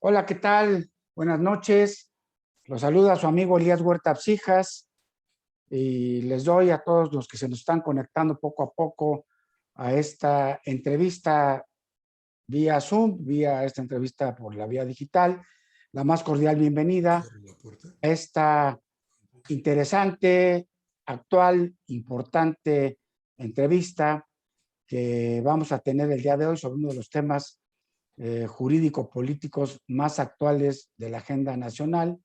Hola, ¿qué tal? Buenas noches. Los saluda su amigo Elías Huerta Psijas y les doy a todos los que se nos están conectando poco a poco a esta entrevista vía Zoom, vía esta entrevista por la vía digital, la más cordial bienvenida Cierro la puerta. a esta interesante, actual, importante entrevista que vamos a tener el día de hoy sobre uno de los temas jurídico-políticos más actuales de la agenda nacional,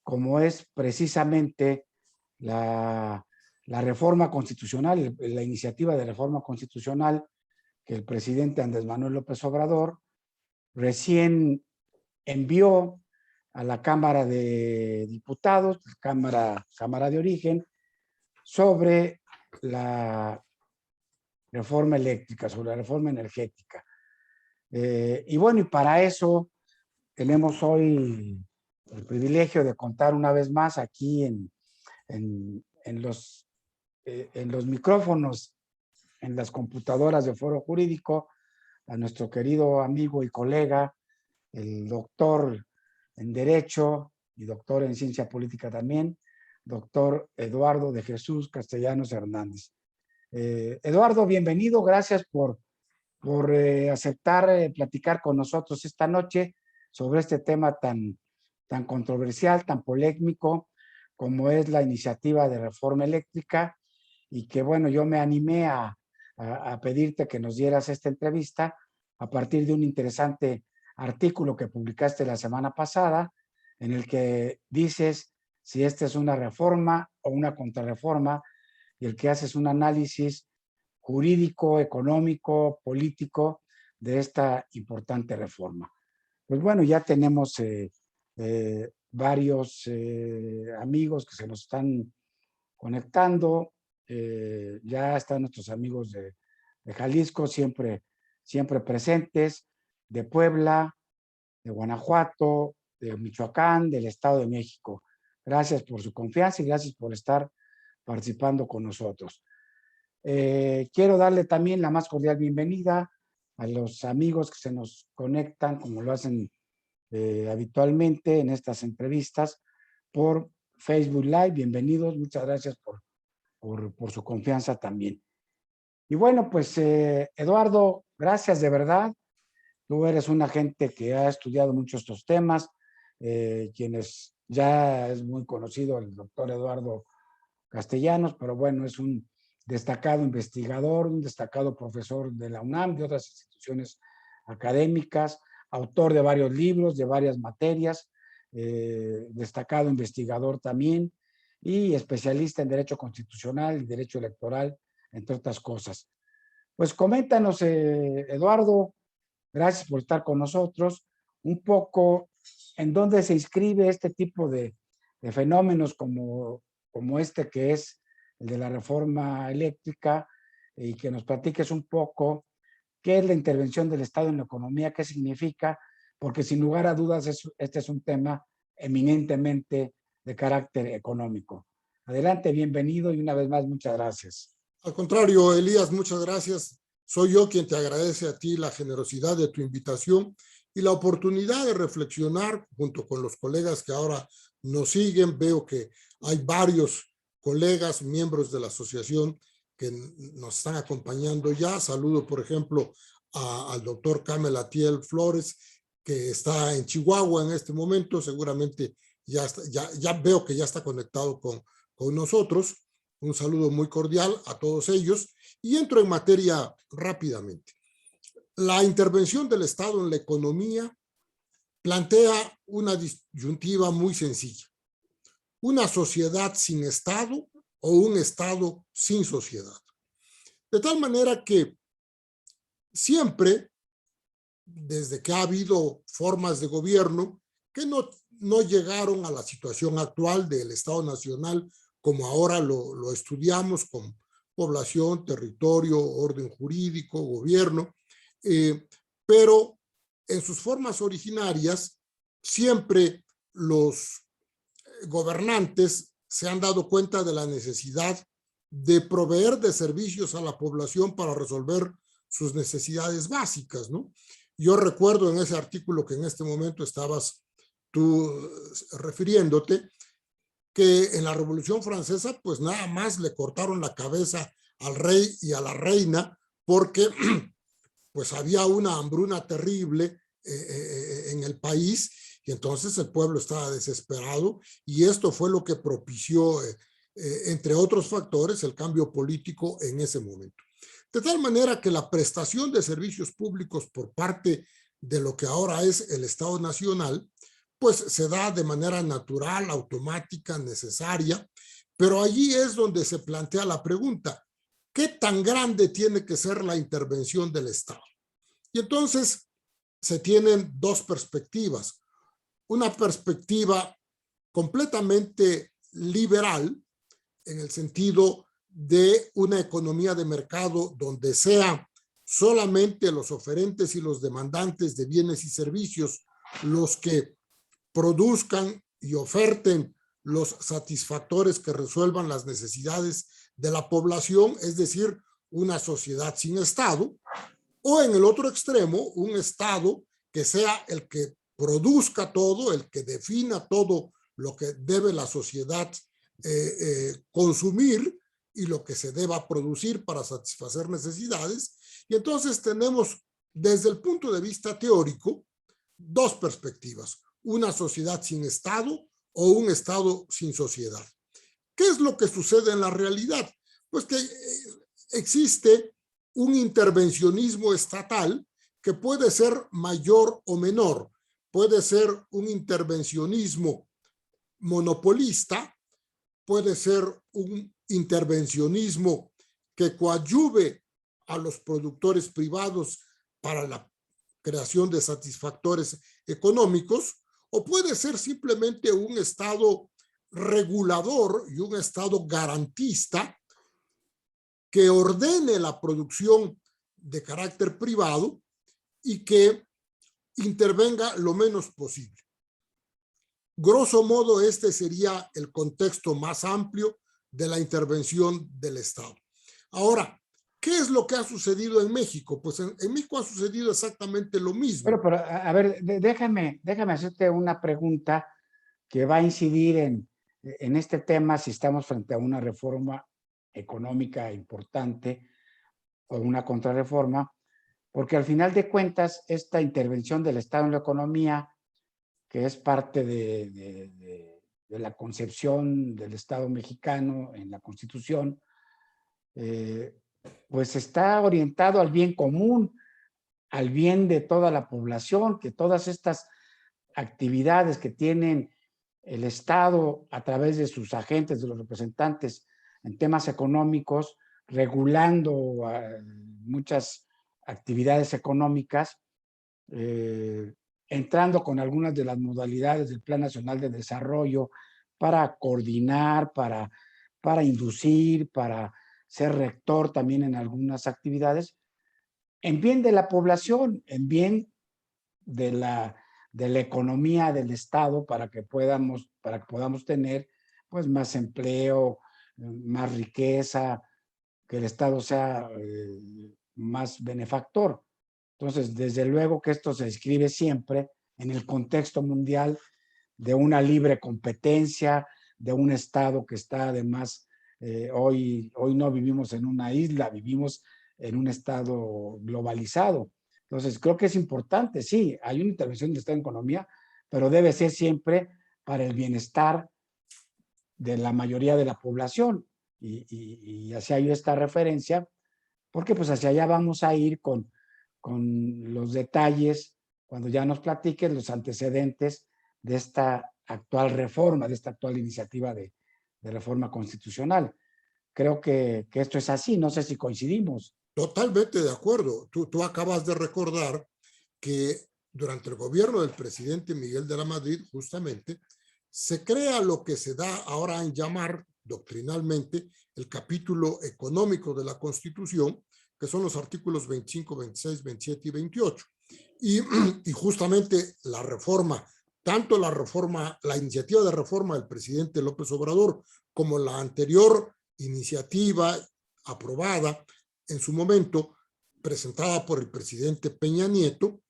como es precisamente la reforma constitucional, la iniciativa de reforma constitucional que el presidente Andrés Manuel López Obrador recién envió a la Cámara de Diputados, Cámara de Origen, sobre la reforma eléctrica, sobre la reforma energética. Y bueno, y para eso tenemos hoy el privilegio de contar una vez más aquí en los micrófonos, en las computadoras de Foro Jurídico, a nuestro querido amigo y colega, el doctor en Derecho y doctor en Ciencia Política también, doctor Eduardo de Jesús Castellanos Hernández. Eduardo, bienvenido, gracias por aceptar platicar con nosotros esta noche sobre este tema tan controversial, tan polémico, como es la iniciativa de reforma eléctrica, y que bueno, yo me animé a pedirte que nos dieras esta entrevista a partir de un interesante artículo que publicaste la semana pasada, en el que dices si esta es una reforma o una contrarreforma, y el que haces un análisis jurídico, económico, político de esta importante reforma. Pues bueno, ya tenemos varios amigos que se nos están conectando. Ya están nuestros amigos de Jalisco siempre presentes, de Puebla, de Guanajuato, de Michoacán, del Estado de México. Gracias por su confianza y gracias por estar participando con nosotros. Quiero darle también la más cordial bienvenida a los amigos que se nos conectan, como lo hacen habitualmente en estas entrevistas, por Facebook Live. Bienvenidos, muchas gracias por su confianza también. Y bueno, pues Eduardo, gracias de verdad. Tú eres una gente que ha estudiado mucho estos temas, quienes ya es muy conocido el doctor Eduardo Castellanos, pero bueno, es un destacado investigador, un destacado profesor de la UNAM, de otras instituciones académicas, autor de varios libros, de varias materias, destacado investigador también y especialista en Derecho Constitucional y Derecho Electoral, entre otras cosas. Pues coméntanos, Eduardo, gracias por estar con nosotros, un poco en dónde se inscribe este tipo de fenómenos como este que es el de la reforma eléctrica, y que nos platiques un poco qué es la intervención del Estado en la economía, qué significa, porque sin lugar a dudas este es un tema eminentemente de carácter económico. Adelante, bienvenido y una vez más muchas gracias. Al contrario, Elías, muchas gracias. Soy yo quien te agradece a ti la generosidad de tu invitación y la oportunidad de reflexionar junto con los colegas que ahora nos siguen. Veo que hay varios colegas, miembros de la asociación que nos están acompañando ya. Saludo, por ejemplo, al doctor Camel Atiel Flores, que está en Chihuahua en este momento. Seguramente ya veo que ya está conectado con nosotros. Un saludo muy cordial a todos ellos y entro en materia rápidamente. La intervención del Estado en la economía plantea una disyuntiva muy sencilla. Una sociedad sin Estado o un Estado sin sociedad. De tal manera que siempre, desde que ha habido formas de gobierno que no llegaron a la situación actual del Estado Nacional como ahora lo estudiamos con población, territorio, orden jurídico, gobierno, pero en sus formas originarias siempre los gobernantes se han dado cuenta de la necesidad de proveer de servicios a la población para resolver sus necesidades básicas, ¿no? Yo recuerdo en ese artículo que en este momento estabas tú refiriéndote, que en la Revolución Francesa pues nada más le cortaron la cabeza al rey y a la reina porque pues había una hambruna terrible en el país y entonces el pueblo estaba desesperado y esto fue lo que propició, entre otros factores, el cambio político en ese momento. De tal manera que la prestación de servicios públicos por parte de lo que ahora es el Estado Nacional, pues se da de manera natural, automática, necesaria, pero allí es donde se plantea la pregunta, ¿qué tan grande tiene que ser la intervención del Estado? Y entonces se tienen dos perspectivas. Una perspectiva completamente liberal, en el sentido de una economía de mercado donde sea solamente los oferentes y los demandantes de bienes y servicios los que produzcan y oferten los satisfactores que resuelvan las necesidades de la población, es decir, una sociedad sin Estado, o en el otro extremo, un Estado que sea el que produzca todo, el que defina todo lo que debe la sociedad consumir y lo que se deba producir para satisfacer necesidades. Y entonces tenemos, desde el punto de vista teórico, dos perspectivas: una sociedad sin Estado o un Estado sin sociedad. ¿Qué es lo que sucede en la realidad? Pues que existe un intervencionismo estatal que puede ser mayor o menor. Puede ser un intervencionismo monopolista, puede ser un intervencionismo que coadyuve a los productores privados para la creación de satisfactores económicos, o puede ser simplemente un Estado regulador y un Estado garantista que ordene la producción de carácter privado y que intervenga lo menos posible. Grosso modo, este sería el contexto más amplio de la intervención del Estado. Ahora, ¿qué es lo que ha sucedido en México? Pues en México ha sucedido exactamente lo mismo. Pero a ver, déjame hacerte una pregunta que va a incidir en este tema si estamos frente a una reforma económica importante o una contrarreforma, porque al final de cuentas esta intervención del Estado en la economía, que es parte de la concepción del Estado mexicano en la Constitución, pues está orientado al bien común, al bien de toda la población, que todas estas actividades que tienen el Estado a través de sus agentes, de los representantes en temas económicos, regulando muchas actividades económicas, entrando con algunas de las modalidades del Plan Nacional de Desarrollo para coordinar, para inducir, para ser rector también en algunas actividades, en bien de la población, en bien de la economía del Estado para que podamos tener pues más empleo, más riqueza, que el Estado sea más benefactor. Entonces, desde luego que esto se escribe siempre en el contexto mundial de una libre competencia, de un Estado que está además, hoy no vivimos en una isla, vivimos en un Estado globalizado. Entonces, creo que es importante, sí, hay una intervención del Estado en economía, pero debe ser siempre para el bienestar de la mayoría de la población. Y hacia ahí esta referencia, porque pues hacia allá vamos a ir con los detalles, cuando ya nos platiques los antecedentes de esta actual reforma, de esta actual iniciativa de reforma constitucional. Creo que esto es así, no sé si coincidimos. Totalmente de acuerdo. Tú acabas de recordar que durante el gobierno del presidente Miguel de la Madrid, justamente, se crea lo que se da ahora en llamar doctrinalmente el capítulo económico de la Constitución, que son los artículos 25, 26, 27 y 28. Y justamente la reforma, tanto la iniciativa de reforma del presidente López Obrador como la anterior iniciativa aprobada en su momento, presentada por el presidente Peña Nieto,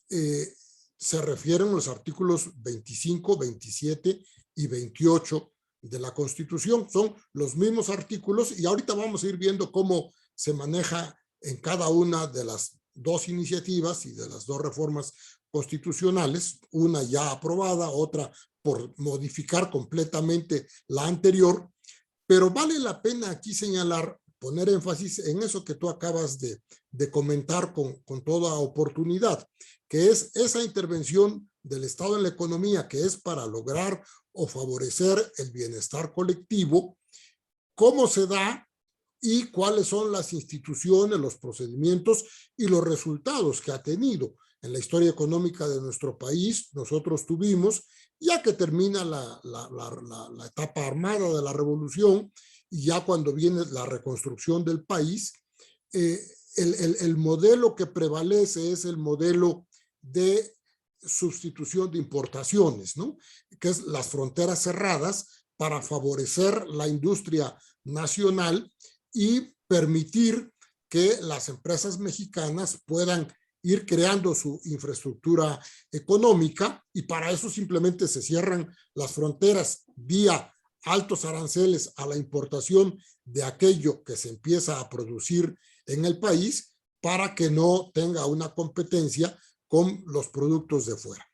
se refieren los artículos 25, 27 y 28 de la Constitución. Son los mismos artículos y ahorita vamos a ir viendo cómo se maneja en cada una de las dos iniciativas y de las dos reformas constitucionales, una ya aprobada, otra por modificar completamente la anterior, pero vale la pena aquí señalar, poner énfasis en eso que tú acabas de comentar con toda oportunidad, que es esa intervención del Estado en la economía que es para lograr o favorecer el bienestar colectivo, cómo se da y cuáles son las instituciones, los procedimientos y los resultados que ha tenido. En la historia económica de nuestro país, nosotros tuvimos, ya que termina la etapa armada de la revolución, y ya cuando viene la reconstrucción del país, el modelo que prevalece es el modelo de sustitución de importaciones, ¿no? Que es las fronteras cerradas para favorecer la industria nacional y permitir que las empresas mexicanas puedan ir creando su infraestructura económica, y para eso simplemente se cierran las fronteras vía altos aranceles a la importación de aquello que se empieza a producir en el país para que no tenga una competencia con los productos de fuera.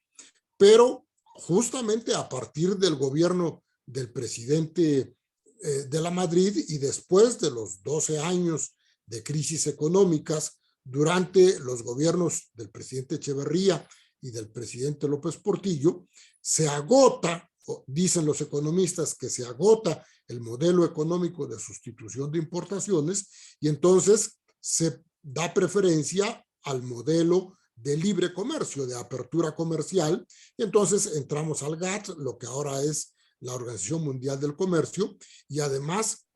Pero justamente a partir del gobierno del presidente de la Madrid y después de los 12 años de crisis económicas durante los gobiernos del presidente Echeverría y del presidente López Portillo, se agota, dicen los economistas, que se agota el modelo económico de sustitución de importaciones y entonces se da preferencia al modelo de libre comercio, de apertura comercial, y entonces entramos al GATT, lo que ahora es la Organización Mundial del Comercio, y además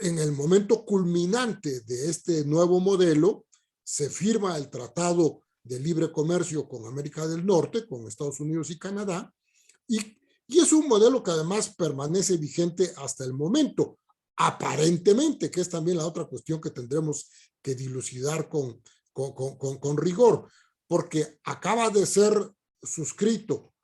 en el momento culminante de este nuevo modelo se firma el Tratado de Libre Comercio con América del Norte, con Estados Unidos y Canadá, y es un modelo que además permanece vigente hasta el momento, aparentemente, que es también la otra cuestión que tendremos que dilucidar con rigor, porque acaba de ser suscrito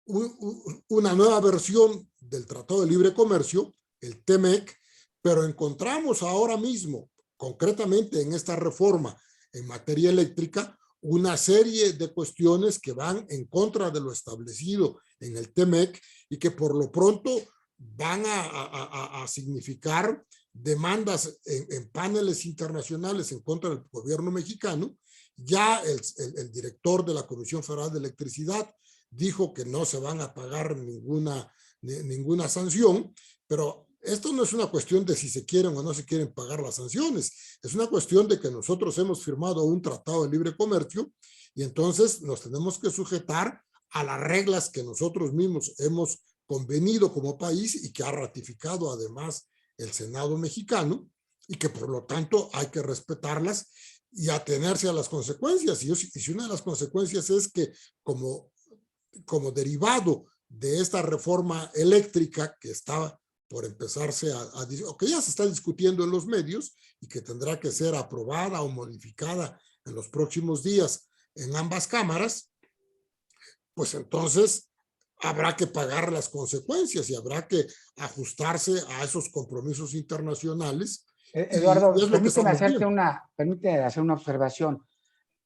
una nueva versión del Tratado de Libre Comercio, el TEMEC, pero encontramos ahora mismo, concretamente en esta reforma en materia eléctrica, una serie de cuestiones que van en contra de lo establecido en el TEMEC y que por lo pronto van a significar demandas en paneles internacionales en contra del gobierno mexicano. Ya el director de la Comisión Federal de Electricidad dijo que no se van a pagar ninguna sanción, pero esto no es una cuestión de si se quieren o no se quieren pagar las sanciones, es una cuestión de que nosotros hemos firmado un tratado de libre comercio y entonces nos tenemos que sujetar a las reglas que nosotros mismos hemos convenido como país y que ha ratificado además el Senado mexicano y que por lo tanto hay que respetarlas y atenerse a las consecuencias. Y si una de las consecuencias es que como derivado de esta reforma eléctrica que estaba por empezarse o que ya se está discutiendo en los medios y que tendrá que ser aprobada o modificada en los próximos días en ambas cámaras, pues entonces habrá que pagar las consecuencias y habrá que ajustarse a esos compromisos internacionales. Eduardo, permíteme hacer una observación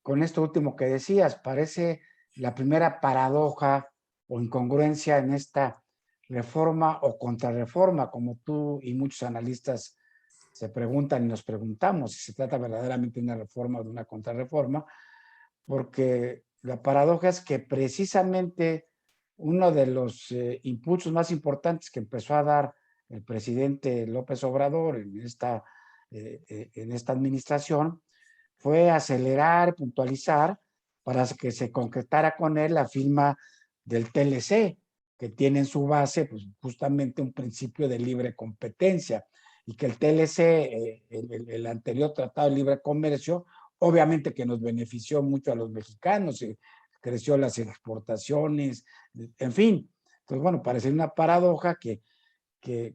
con esto último que decías. Parece la primera paradoja o incongruencia en esta reforma o contrarreforma, como tú y muchos analistas se preguntan y nos preguntamos si se trata verdaderamente de una reforma o de una contrarreforma, porque la paradoja es que precisamente uno de los impulsos más importantes que empezó a dar el presidente López Obrador en esta administración fue acelerar, puntualizar, para que se concretara con él la firma del TLC, que tiene en su base pues, justamente un principio de libre competencia, y que el TLC, el anterior Tratado de Libre Comercio, obviamente que nos benefició mucho a los mexicanos, creció las exportaciones, en fin. Entonces, bueno, parece una paradoja que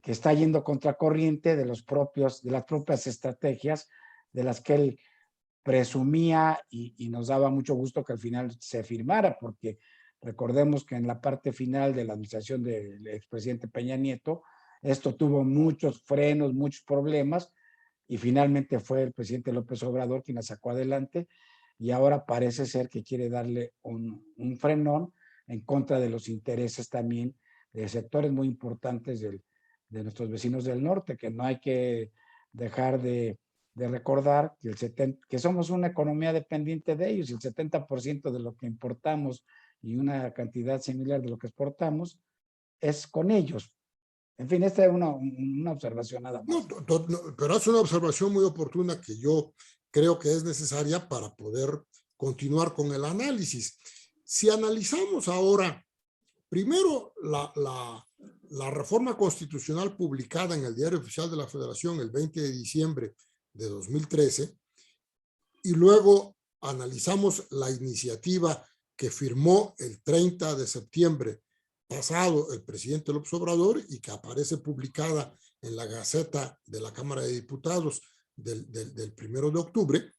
está yendo contracorriente de las propias estrategias de las que él presumía y nos daba mucho gusto que al final se firmara, porque recordemos que en la parte final de la administración del expresidente Peña Nieto, esto tuvo muchos frenos, muchos problemas, y finalmente fue el presidente López Obrador quien la sacó adelante, y ahora parece ser que quiere darle un frenón en contra de los intereses también de sectores muy importantes de nuestros vecinos del norte, que no hay que dejar de recordar que somos una economía dependiente de ellos, y el 70% de lo que importamos y una cantidad similar de lo que exportamos es con ellos. En fin, esta es una observación nada más. No, pero es una observación muy oportuna que yo creo que es necesaria para poder continuar con el análisis. Si analizamos ahora, primero, la reforma constitucional publicada en el Diario Oficial de la Federación el 20 de diciembre de 2013, y luego analizamos la iniciativa que firmó el 30 de septiembre pasado el presidente López Obrador y que aparece publicada en la Gaceta de la Cámara de Diputados del 1 de octubre,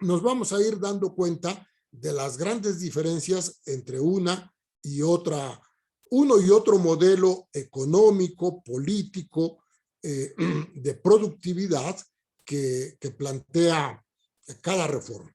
nos vamos a ir dando cuenta de las grandes diferencias entre uno y otro modelo económico, político, de productividad que plantea cada reforma.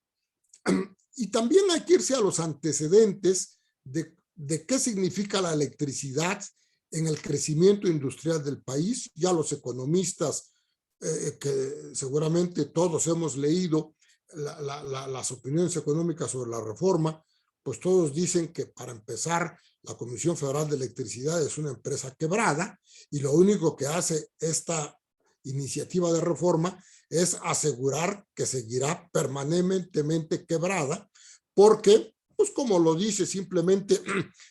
Y también hay que irse a los antecedentes de qué significa la electricidad en el crecimiento industrial del país. Ya los economistas, que seguramente todos hemos leído las opiniones económicas sobre la reforma, pues todos dicen que para empezar la Comisión Federal de Electricidad es una empresa quebrada y lo único que hace esta iniciativa de reforma es asegurar que seguirá permanentemente quebrada porque, pues como lo dice simplemente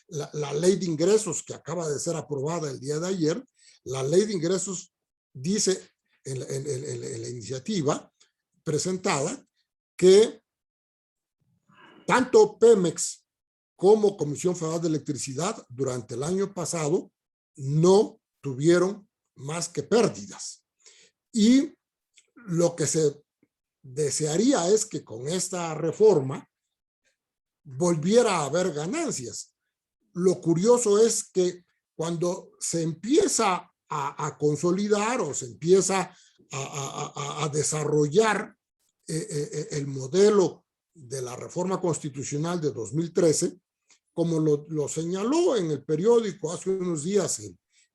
la ley de ingresos que acaba de ser aprobada el día de ayer, la ley de ingresos dice en la iniciativa presentada que tanto Pemex como Comisión Federal de Electricidad durante el año pasado no tuvieron más que pérdidas. Y lo que se desearía es que con esta reforma volviera a haber ganancias. Lo curioso es que cuando se empieza a consolidar o se empieza a desarrollar el modelo de la reforma constitucional de 2013, como lo señaló en el periódico hace unos días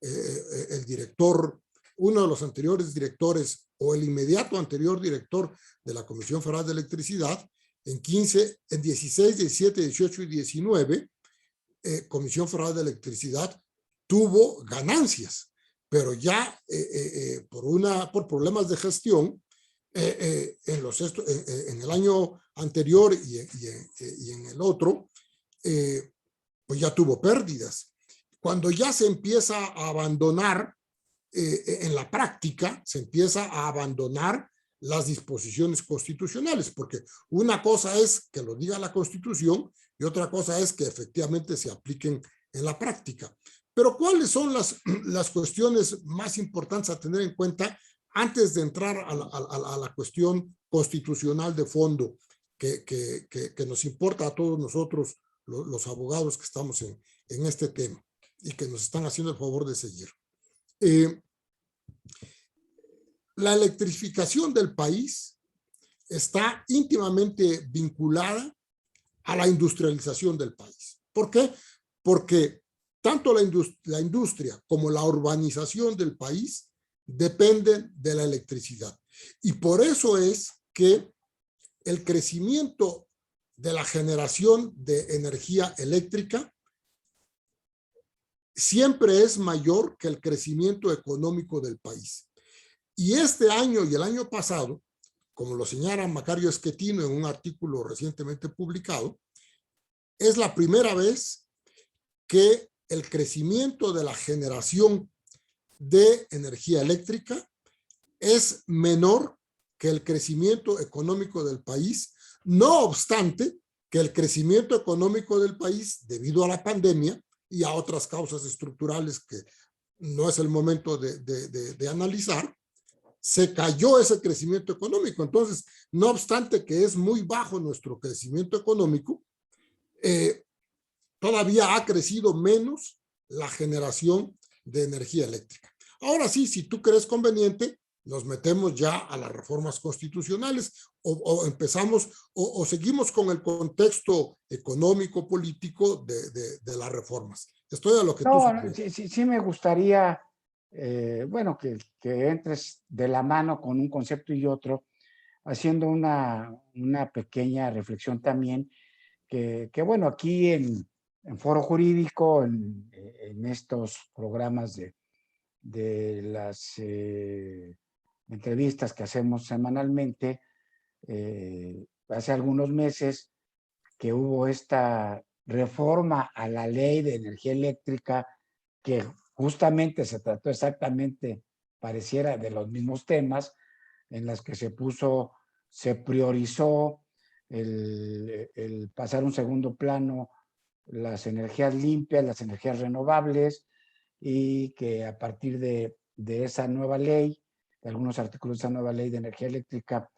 el director, uno de los anteriores directores o el inmediato anterior director de la Comisión Federal de Electricidad, en 16, 17, 18 y 19, Comisión Federal de Electricidad tuvo ganancias, pero ya por problemas de gestión, en el año anterior y en el otro, pues ya tuvo pérdidas. Cuando ya se empieza a abandonar, en la práctica, se empieza a abandonar las disposiciones constitucionales, porque una cosa es que lo diga la Constitución y otra cosa es que efectivamente se apliquen en la práctica. Pero ¿cuáles son las cuestiones más importantes a tener en cuenta antes de entrar a la cuestión constitucional de fondo que nos importa a todos nosotros, los abogados que estamos en este tema y que nos están haciendo el favor de seguir? La electrificación del país está íntimamente vinculada a la industrialización del país. ¿Por qué? Porque tanto la industria como la urbanización del país dependen de la electricidad. Y por eso es que el crecimiento de la generación de energía eléctrica siempre es mayor que el crecimiento económico del país. Y este año y el año pasado, como lo señala Macario Schettino en un artículo recientemente publicado, es la primera vez que el crecimiento de la generación de energía eléctrica es menor que el crecimiento económico del país, no obstante que el crecimiento económico del país, debido a la pandemia y a otras causas estructurales que no es el momento de analizar, se cayó ese crecimiento económico. Entonces, no obstante que es muy bajo nuestro crecimiento económico, todavía ha crecido menos la generación de energía eléctrica. Ahora sí, si tú crees conveniente, nos metemos ya a las reformas constitucionales o empezamos o seguimos con el contexto económico político de las reformas. Estoy a lo que tú No, sugieres. sí me gustaría, bueno, que entres de la mano con un concepto y otro, haciendo una pequeña reflexión también, que bueno, aquí en Foro Jurídico, en estos programas de las entrevistas que hacemos semanalmente, hace algunos meses que hubo esta reforma a la ley de energía eléctrica que justamente se trató exactamente, pareciera, de los mismos temas en las que se priorizó el pasar a un segundo plano las energías limpias, las energías renovables, y que a partir de esa nueva ley, de algunos artículos de esa nueva ley de energía eléctrica,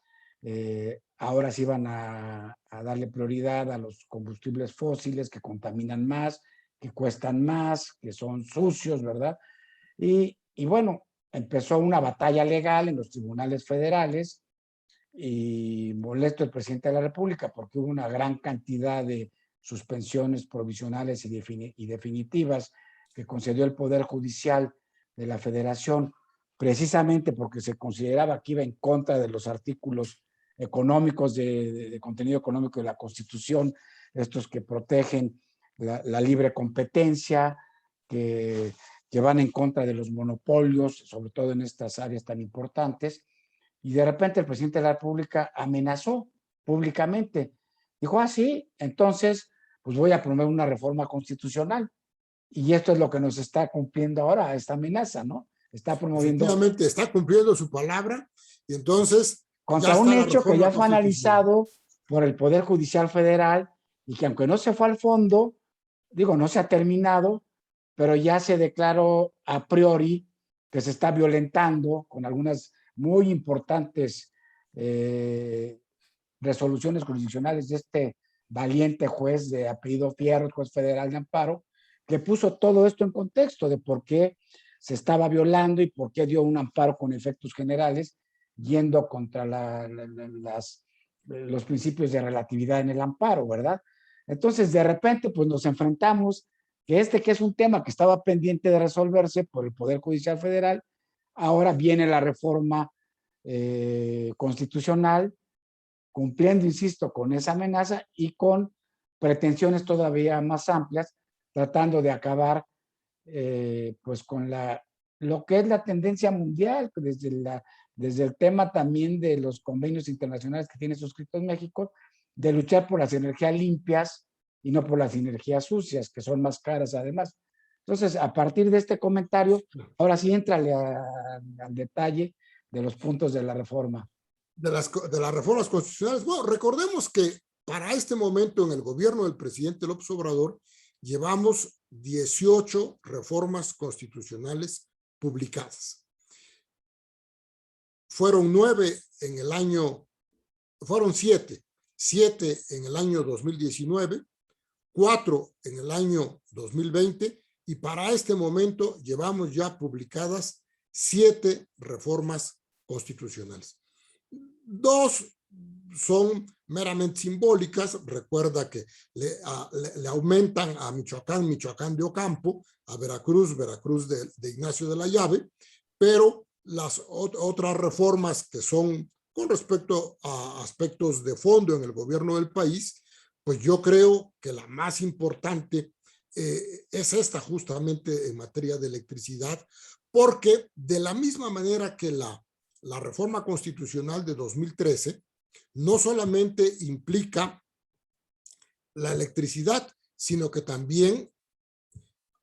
ahora sí van a darle prioridad a los combustibles fósiles que contaminan más, que cuestan más, que son sucios, ¿verdad? Y bueno, empezó una batalla legal en los tribunales federales y molesto el presidente de la República porque hubo una gran cantidad de suspensiones provisionales y definitivas que concedió el Poder Judicial de la Federación, precisamente porque se consideraba que iba en contra de los artículos económicos de contenido económico de la Constitución, estos que protegen la libre competencia, que van en contra de los monopolios, sobre todo en estas áreas tan importantes. Y de repente el presidente de la República amenazó públicamente. Dijo, ah, sí, entonces pues voy a promover una reforma constitucional. Y esto es lo que nos está cumpliendo ahora, esta amenaza, ¿no? Está promoviendo Efectivamente, está cumpliendo su palabra y entonces ya contra un está la hecho que reforma ya fue constitucional. analizado por el Poder Judicial Federal y que aunque no se fue al fondo, digo, no se ha terminado, pero ya se declaró a priori que se está violentando con algunas muy importantes resoluciones jurisdiccionales de este valiente juez de apellido Fierro, juez federal de amparo, que puso todo esto en contexto de por qué se estaba violando y por qué dio un amparo con efectos generales, yendo contra los principios de relatividad en el amparo, ¿verdad? Entonces, de repente, pues nos enfrentamos que es un tema que estaba pendiente de resolverse por el Poder Judicial Federal, ahora viene la reforma constitucional, cumpliendo, insisto, con esa amenaza y con pretensiones todavía más amplias, tratando de acabar pues con lo que es la tendencia mundial, desde el tema también de los convenios internacionales que tiene suscritos México, de luchar por las energías limpias y no por las energías sucias, que son más caras además. Entonces, a partir de este comentario, ahora sí entrale al detalle de los puntos de la reforma. De las reformas constitucionales. Bueno, recordemos que para este momento en el gobierno del presidente López Obrador llevamos 18 reformas constitucionales publicadas. Fueron 9 en el año, fueron 7 en el año 2019, 4 en el año 2020 y para este momento llevamos ya publicadas 7 reformas constitucionales. 2 son meramente simbólicas. Recuerda que le aumentan a Michoacán de Ocampo, a Veracruz de Ignacio de la Llave, pero las otras reformas que son con respecto a aspectos de fondo en el gobierno del país, pues yo creo que la más importante es esta justamente en materia de electricidad, porque de la misma manera que la reforma constitucional de 2013 no solamente implica la electricidad, sino que también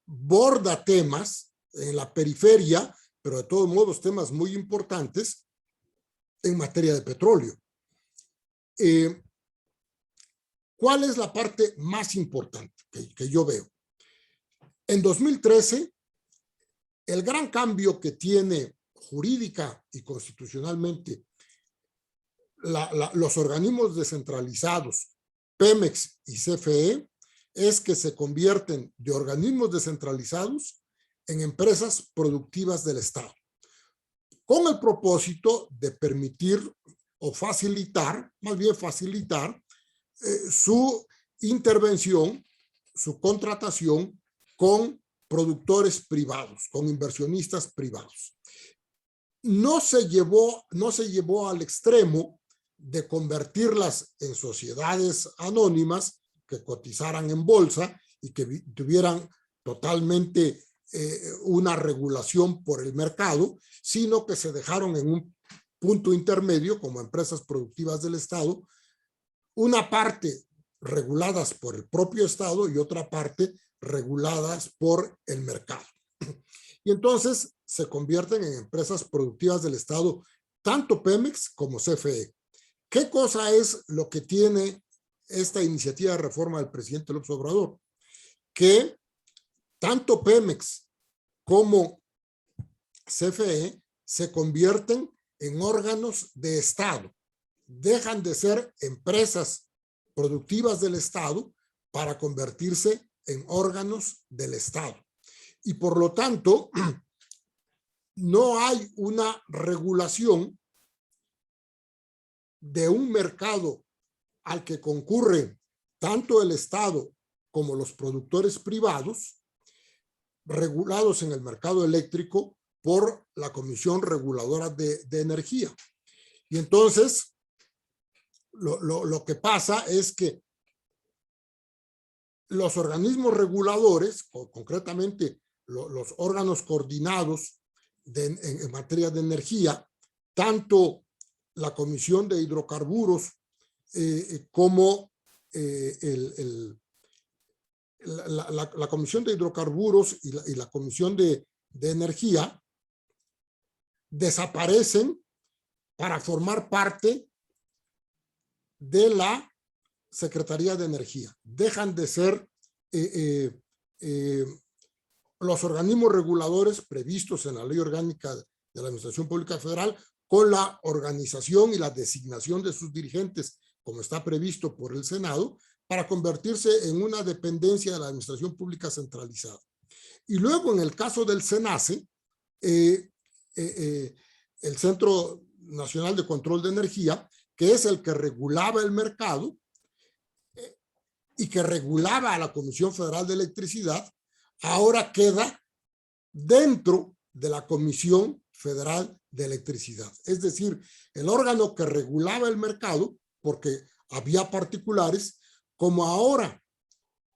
borda temas en la periferia, pero de todos modos temas muy importantes en materia de petróleo. ¿Cuál es la parte más importante que yo veo? En 2013, el gran cambio que tiene jurídica y constitucionalmente los organismos descentralizados, Pemex y CFE, es que se convierten de organismos descentralizados en empresas productivas del Estado, con el propósito de permitir o facilitar, más bien facilitar, su intervención, su contratación con productores privados, con inversionistas privados. No se llevó al extremo de convertirlas en sociedades anónimas que cotizaran en bolsa y que tuvieran totalmente una regulación por el mercado, sino que se dejaron en un punto intermedio como empresas productivas del Estado, una parte reguladas por el propio Estado y otra parte reguladas por el mercado. Y entonces se convierten en empresas productivas del Estado, tanto Pemex como CFE. ¿Qué cosa es lo que tiene esta iniciativa de reforma del presidente López Obrador? Que tanto Pemex como CFE se convierten en órganos de Estado. Dejan de ser empresas productivas del Estado para convertirse en órganos del Estado. Y por lo tanto, no hay una regulación de un mercado al que concurren tanto el Estado como los productores privados, regulados en el mercado eléctrico por la Comisión Reguladora de Energía. Y entonces, lo que pasa es que los organismos reguladores, o concretamente los órganos coordinados en materia de energía, tanto la Comisión de Hidrocarburos como la Comisión de Hidrocarburos y la Comisión de Energía, desaparecen para formar parte de la Secretaría de Energía. Dejan de ser los organismos reguladores previstos en la Ley Orgánica de la Administración Pública Federal, con la organización y la designación de sus dirigentes, como está previsto por el Senado, para convertirse en una dependencia de la Administración Pública centralizada. Y luego, en el caso del SENACE, el Centro Nacional de Control de Energía, que es el que regulaba el mercado y que regulaba a la Comisión Federal de Electricidad, ahora queda dentro de la Comisión Federal de Electricidad. Es decir, el órgano que regulaba el mercado, porque había particulares, como ahora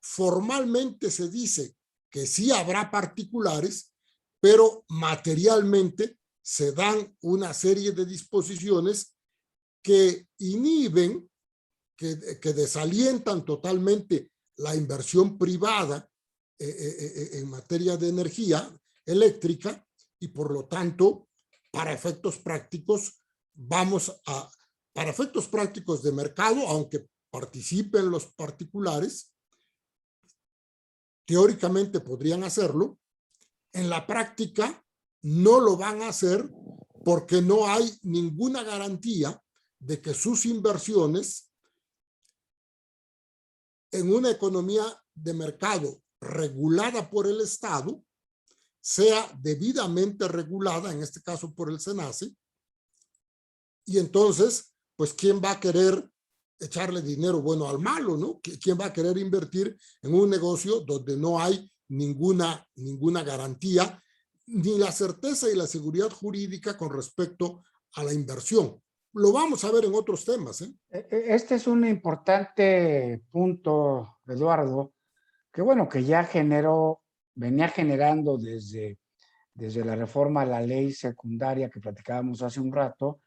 formalmente se dice que sí habrá particulares, pero materialmente se dan una serie de disposiciones que inhiben, que desalientan totalmente la inversión privada en materia de energía eléctrica, y por lo tanto, para efectos prácticos, para efectos prácticos de mercado, aunque participen los particulares, teóricamente podrían hacerlo, en la práctica no lo van a hacer porque no hay ninguna garantía de que sus inversiones en una economía de mercado regulada por el Estado sea debidamente regulada, en este caso por el SENACE, y entonces, pues, ¿quién va a querer echarle dinero bueno al malo, no? ¿Quién va a querer invertir en un negocio donde no hay ninguna garantía, ni la certeza y la seguridad jurídica con respecto a la inversión? Lo vamos a ver en otros temas, ¿eh? Este es un importante punto, Eduardo, que bueno, que ya venía generando desde la reforma a la ley secundaria que platicábamos hace un rato,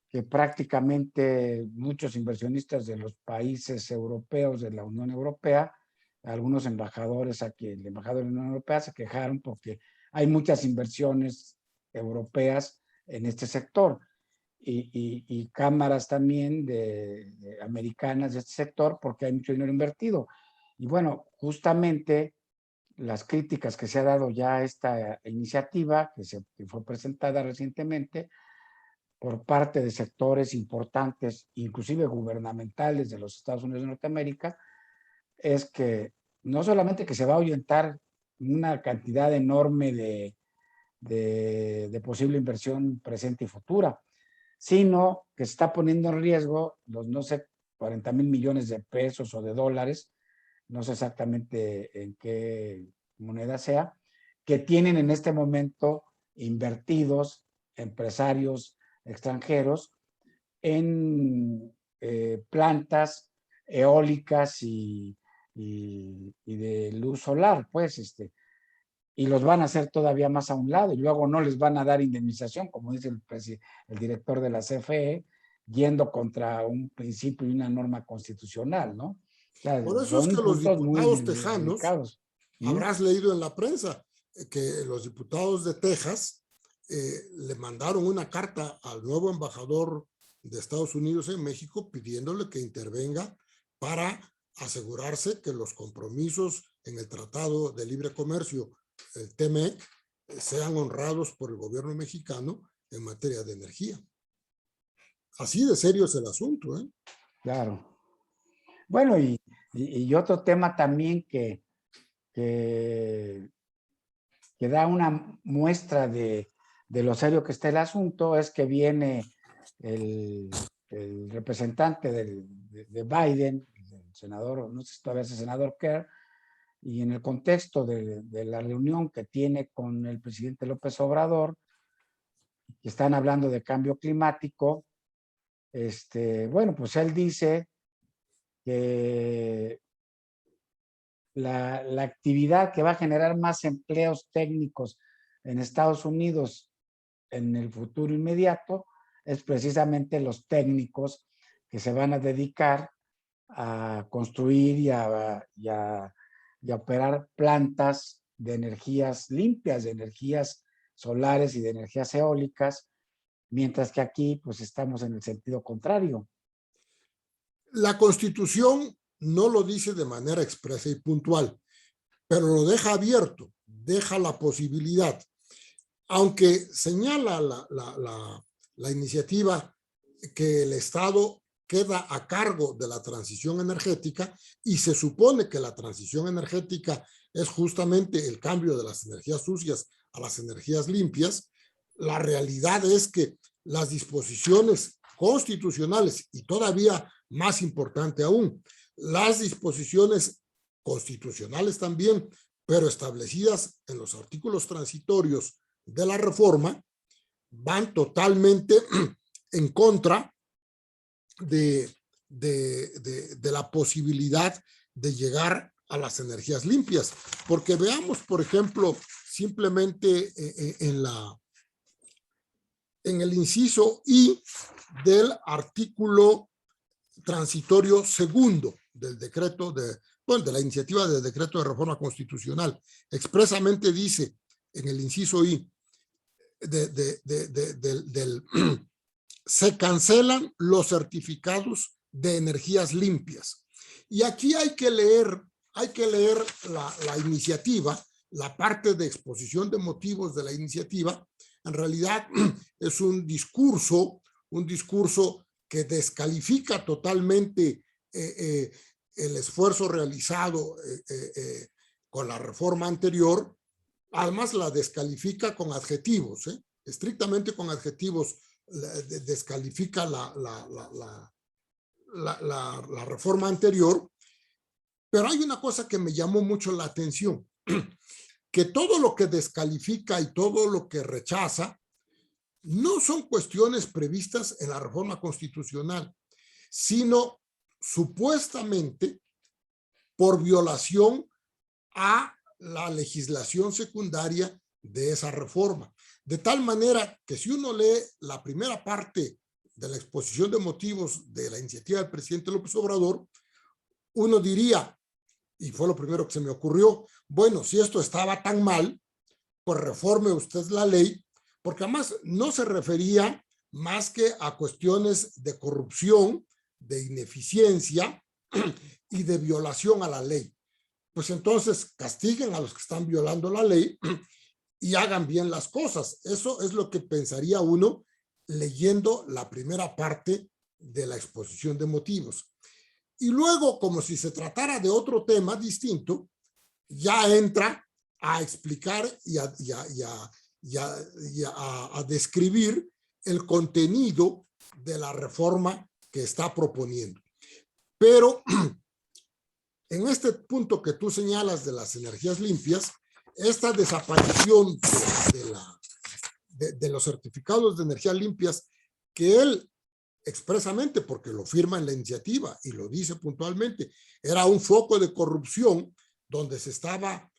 que prácticamente muchos inversionistas de los países europeos, de la Unión Europea, algunos embajadores aquí, el embajador de la Unión Europea se quejaron porque hay muchas inversiones europeas en este sector y cámaras también de americanas de este sector porque hay mucho dinero invertido. Y bueno, justamente las críticas que se ha dado ya a esta iniciativa que fue presentada recientemente por parte de sectores importantes, inclusive gubernamentales de los Estados Unidos de Norteamérica, es que no solamente que se va a ahuyentar una cantidad enorme de posible inversión presente y futura, sino que se está poniendo en riesgo los, no sé, 40,000 millones de pesos o de dólares, no sé exactamente en qué moneda sea, que tienen en este momento invertidos empresarios extranjeros en plantas eólicas y de luz solar, pues, y los van a hacer todavía más a un lado y luego no les van a dar indemnización, como dice el director de la CFE, yendo contra un principio y una norma constitucional, ¿no? O sea, Por eso es que son los puntos muy diputados tejanos, delicados. habrás leído en la prensa que los diputados de Texas le mandaron una carta al nuevo embajador de Estados Unidos en México pidiéndole que intervenga para asegurarse que los compromisos en el Tratado de Libre Comercio, el TEMEC, sean honrados por el gobierno mexicano en materia de energía. Así de serio es el asunto, ¿eh? Claro. Bueno, y otro tema también que da una muestra de lo serio que está el asunto es que viene el representante de Biden, el senador, no sé si todavía es el senador Kerr, y en el contexto de la reunión que tiene con el presidente López Obrador, que están hablando de cambio climático, bueno, pues él dice que la actividad que va a generar más empleos técnicos en Estados Unidos en el futuro inmediato es precisamente los técnicos que se van a dedicar a construir y a operar plantas de energías limpias, de energías solares y de energías eólicas, mientras que aquí pues estamos en el sentido contrario. La Constitución no lo dice de manera expresa y puntual, pero lo deja abierto, deja la posibilidad. Aunque señala la iniciativa que el Estado queda a cargo de la transición energética y se supone que la transición energética es justamente el cambio de las energías sucias a las energías limpias, la realidad es que las disposiciones constitucionales y todavía más importante aún, las disposiciones constitucionales también, pero establecidas en los artículos transitorios de la reforma, van totalmente en contra de la posibilidad de llegar a las energías limpias. Porque veamos, por ejemplo, simplemente en el inciso I del artículo transitorio segundo del decreto de la iniciativa del decreto de reforma constitucional. Expresamente dice en el inciso I se cancelan los certificados de energías limpias. Y aquí hay que leer la iniciativa, la parte de exposición de motivos de la iniciativa. En realidad es un discurso que descalifica totalmente el esfuerzo realizado con la reforma anterior. Además la descalifica con adjetivos, estrictamente con adjetivos, descalifica la reforma anterior. Pero hay una cosa que me llamó mucho la atención, que todo lo que descalifica y todo lo que rechaza no son cuestiones previstas en la reforma constitucional, sino supuestamente por violación a la legislación secundaria de esa reforma. De tal manera que si uno lee la primera parte de la exposición de motivos de la iniciativa del presidente López Obrador, uno diría, y fue lo primero que se me ocurrió, bueno, si esto estaba tan mal, pues reforme usted la ley, porque además no se refería más que a cuestiones de corrupción, de ineficiencia y de violación a la ley. pues entonces castiguen a los que están violando la ley y hagan bien las cosas. Eso es lo que pensaría uno leyendo la primera parte de la exposición de motivos. Y luego, como si se tratara de otro tema distinto, ya entra a explicar y a describir el contenido de la reforma que está proponiendo. Pero en este punto que tú señalas de las energías limpias, esta desaparición de los certificados de energías limpias, que él expresamente, porque lo firma en la iniciativa y lo dice puntualmente, era un foco de corrupción donde se estaba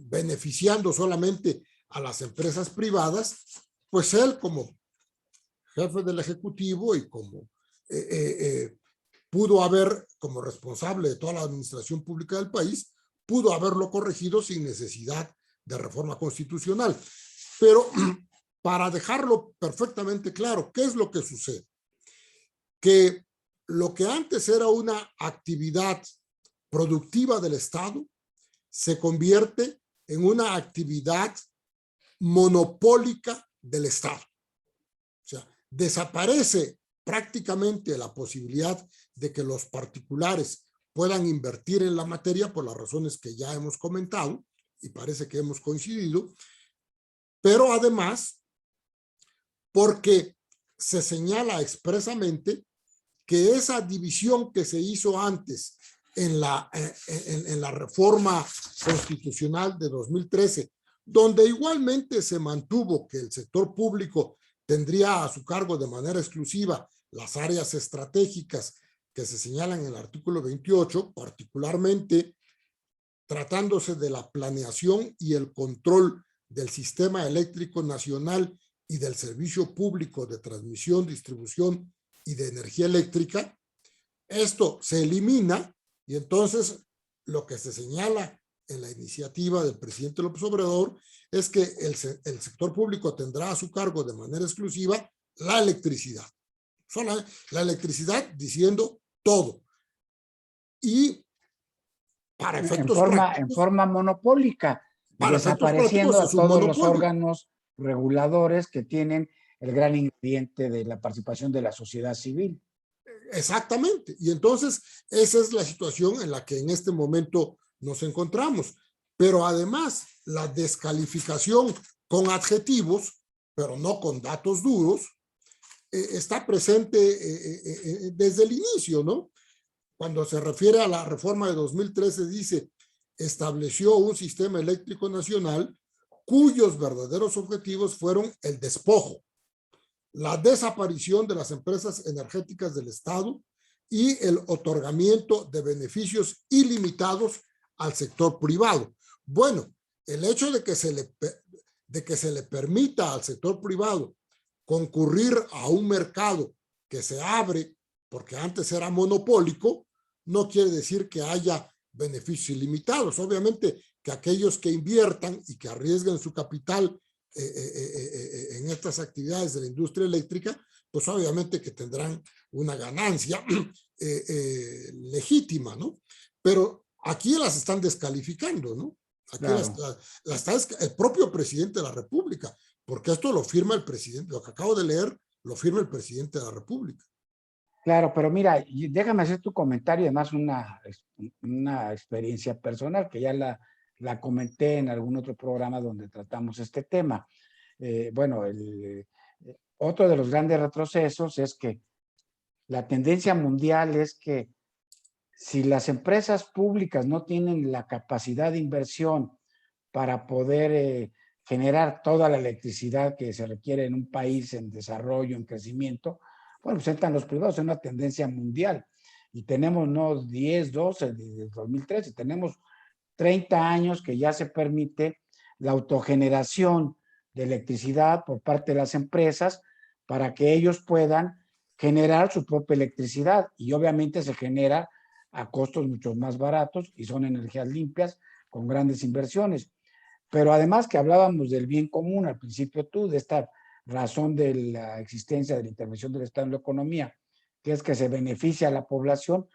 beneficiando solamente a las empresas privadas, pues él como jefe del Ejecutivo y como pudo haber, como responsable de toda la administración pública del país, pudo haberlo corregido sin necesidad de reforma constitucional. Pero para dejarlo perfectamente claro, ¿qué es lo que sucede? Que lo que antes era una actividad productiva del Estado se convierte en una actividad monopólica del Estado. O sea, desaparece prácticamente la posibilidad de que los particulares puedan invertir en la materia por las razones que ya hemos comentado y parece que hemos coincidido, pero además porque se señala expresamente que esa división que se hizo antes en la reforma constitucional de 2013, donde igualmente se mantuvo que el sector público tendría a su cargo de manera exclusiva las áreas estratégicas que se señalan en el artículo 28, particularmente tratándose de la planeación y el control del sistema eléctrico nacional y del servicio público de transmisión, distribución y de energía eléctrica. Esto se elimina y entonces lo que se señala en la iniciativa del presidente López Obrador es que el sector público tendrá a su cargo de manera exclusiva la electricidad. Solo la electricidad diciendo todo. Y para efectos prácticos, en forma monopólica, para desapareciendo a todos los monopolio. órganos reguladores que tienen el gran ingrediente de la participación de la sociedad civil. Exactamente. Y entonces esa es la situación en la que en este momento nos encontramos. Pero además la descalificación con adjetivos, pero no con datos duros, está presente desde el inicio, ¿no? Cuando se refiere a la reforma de 2013 dice, estableció un sistema eléctrico nacional cuyos verdaderos objetivos fueron el despojo, la desaparición de las empresas energéticas del Estado y el otorgamiento de beneficios ilimitados al sector privado. Bueno, el hecho de que se le permita al sector privado concurrir a un mercado que se abre porque antes era monopólico, no quiere decir que haya beneficios ilimitados. Obviamente que aquellos que inviertan y que arriesguen su capital en estas actividades de la industria eléctrica, pues obviamente que tendrán una ganancia legítima, ¿no? Pero aquí las están descalificando, ¿no? Aquí claro. El propio presidente de la República, porque esto lo firma el presidente, lo que acabo de leer, lo firma el presidente de la República. Claro, pero mira, déjame hacer tu comentario, además una experiencia personal que ya la comenté en algún otro programa donde tratamos este tema. Bueno, otro de los grandes retrocesos es que la tendencia mundial es que si las empresas públicas no tienen la capacidad de inversión para poder generar toda la electricidad que se requiere en un país en desarrollo, en crecimiento, bueno, pues entran los privados, es una tendencia mundial. Y tenemos no 10, 12, desde 2013, tenemos 30 años que ya se permite la autogeneración de electricidad por parte de las empresas para que ellos puedan generar su propia electricidad. Y obviamente se genera a costos mucho más baratos y son energías limpias con grandes inversiones. Pero además que hablábamos del bien común al principio tú, de esta razón de la existencia de la intervención del Estado en la economía, que es que se beneficia a la población,